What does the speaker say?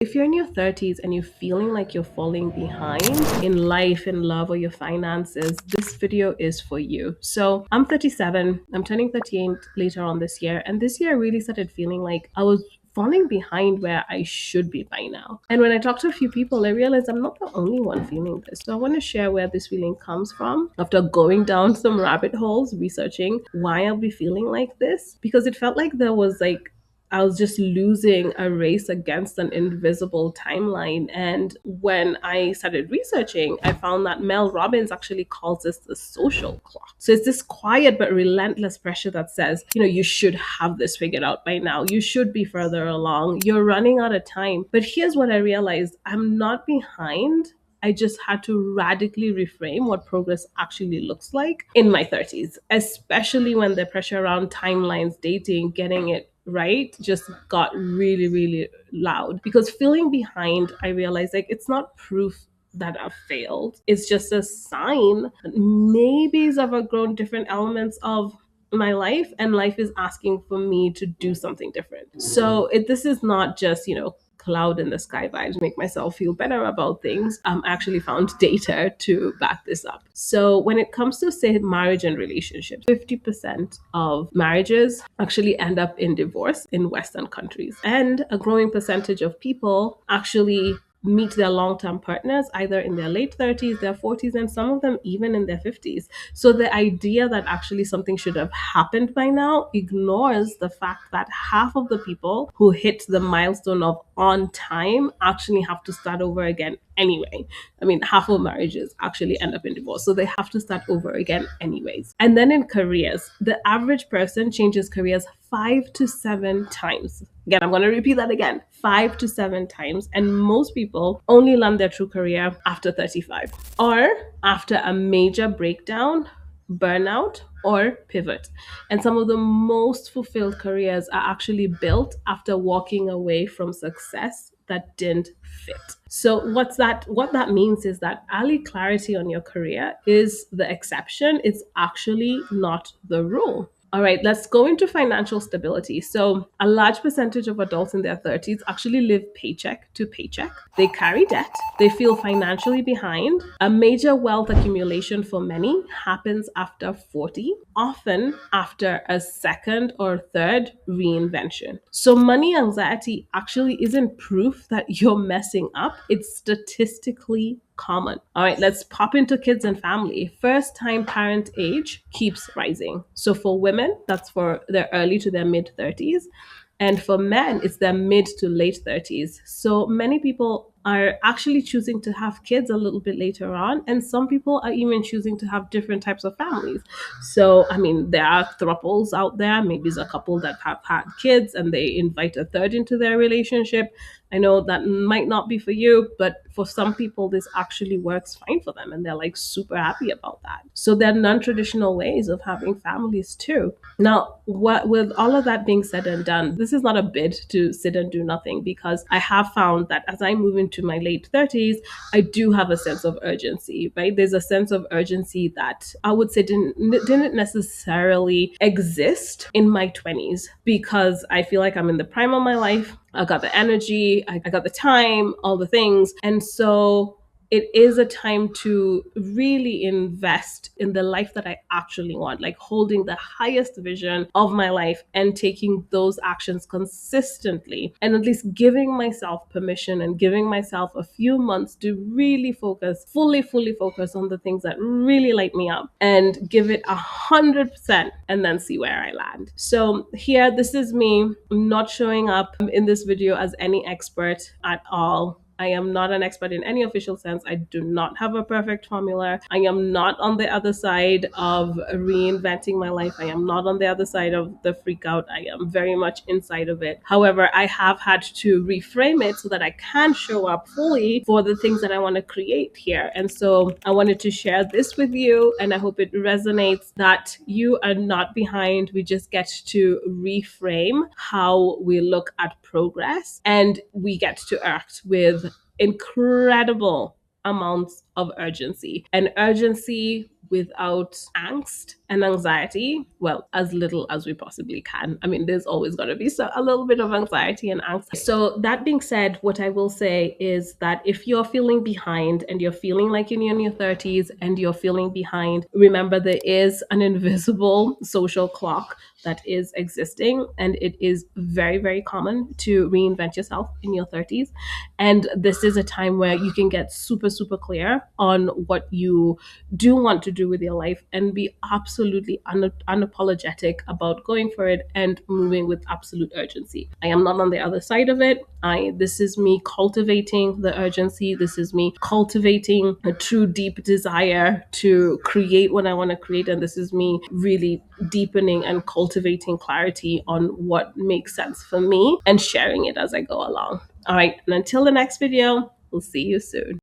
If you're in your 30s and you're feeling like you're falling behind in life, in love, or your finances, this video is for you. So I'm 37, I'm turning 38 later on this year. And this year I really started feeling like I was falling behind where I should be by now. And when I talked to a few people, I realized I'm not the only one feeling this. So I want to share where this feeling comes from after going down some rabbit holes, researching why I'll be feeling like this, because it felt like there was like I was just losing a race against an invisible timeline. And when I started researching, I found that Mel Robbins actually calls this the social clock. So it's this quiet but relentless pressure that says, you should have this figured out by now. You should be further along. You're running out of time. But here's what I realized: I'm not behind. I just had to radically reframe what progress actually looks like in my 30s, especially when the pressure around timelines, dating, getting it right just got really, really loud. Because feeling behind, I realized like it's not proof that I've failed. It's just a sign that maybe I've outgrown different elements of my life, and life is asking for me to do something different. So this is not just, cloud in the sky vibes, make myself feel better about things. I actually found data to back this up. So when it comes to, say, marriage and relationships, 50% of marriages actually end up in divorce in Western countries. And a growing percentage of people actually meet their long-term partners either in their late 30s, their 40s, and some of them even in their 50s. So the idea that actually something should have happened by now ignores the fact that half of the people who hit the milestone of on time actually have to start over again anyway. I mean, half of marriages actually end up in divorce, so they have to start over again anyways. And then in careers, the average person changes careers 5 to 7 times. Again, I'm going to repeat that again: 5 to 7 times. And most people only land their true career after 35 or after a major breakdown, burnout, or pivot. And some of the most fulfilled careers are actually built after walking away from success that didn't fit. So what that means is that early clarity on your career is the exception. It's actually not the rule. All right, let's go into financial stability. So, a large percentage of adults in their 30s actually live paycheck to paycheck. They carry debt, they feel financially behind. A major wealth accumulation for many happens after 40, often after a second or third reinvention. So, money anxiety actually isn't proof that you're messing up, it's statistically common. All right, let's pop into kids and family. First time parent age keeps rising. So for women, that's for their early to their mid 30s. And for men, it's their mid to late 30s. So many people are actually choosing to have kids a little bit later on. And some people are even choosing to have different types of families. So, I mean, there are thruples out there. Maybe it's a couple that have had kids and they invite a third into their relationship. I know that might not be for you, but for some people, this actually works fine for them and they're like super happy about that. So there are non traditional ways of having families too. Now, with all of that being said and done, this is not a bid to sit and do nothing, because I have found that as I move into my late 30s, I do have a sense of urgency, right? There's a sense of urgency that I would say didn't necessarily exist in my 20s, because I feel like I'm in the prime of my life. I got the energy, I got the time, all the things. And so it is a time to really invest in the life that I actually want, like holding the highest vision of my life and taking those actions consistently, and at least giving myself permission and giving myself a few months to really focus, fully focus on the things that really light me up and give it 100% and then see where I land. So here, this is me not showing up in this video as any expert at all. I am not an expert in any official sense. I do not have a perfect formula. I am not on the other side of reinventing my life. I am not on the other side of the freak out. I am very much inside of it. However, I have had to reframe it so that I can show up fully for the things that I want to create here. And so I wanted to share this with you, and I hope it resonates that you are not behind. We just get to reframe how we look at progress, and we get to act with incredible amounts of urgency, and urgency without angst and anxiety, well, as little as we possibly can. I mean, there's always going to be a little bit of anxiety and angst. So that being said, what I will say is that if you're feeling behind and you're feeling like you're in your 30s and you're feeling behind, remember there is an invisible social clock that is existing, and it is very, very common to reinvent yourself in your 30s. And this is a time where you can get super, super clear on what you do want to do with your life and be absolutely unapologetic about going for it and moving with absolute urgency. I am not on the other side of it. This is me cultivating the urgency. This is me cultivating a true deep desire to create what I want to create. And this is me really deepening and cultivating clarity on what makes sense for me and sharing it as I go along. All right. And until the next video, we'll see you soon.